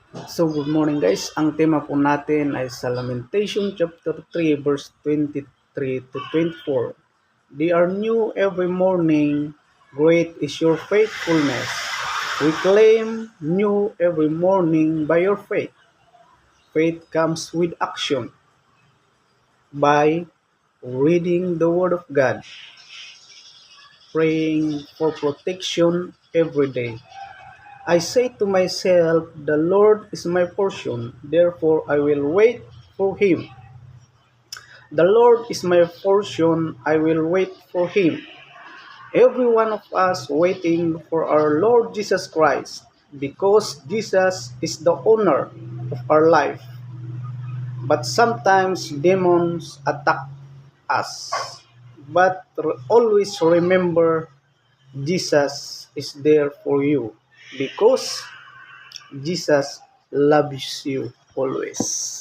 So good morning guys. Ang tema po natin ay sa Lamentation chapter 3 verse 23 to 24. They are new every morning, great is your faithfulness. We claim new every morning by your faith. Faith comes with action by reading the word of God, praying for protection every day. I say to myself, the Lord is my portion, therefore I will wait for him. The Lord is my portion, I will wait for him. Every one of us waiting for our Lord Jesus Christ, because Jesus is the owner of our life. But sometimes demons attack us. But always remember, Jesus is there for you because Jesus loves you always.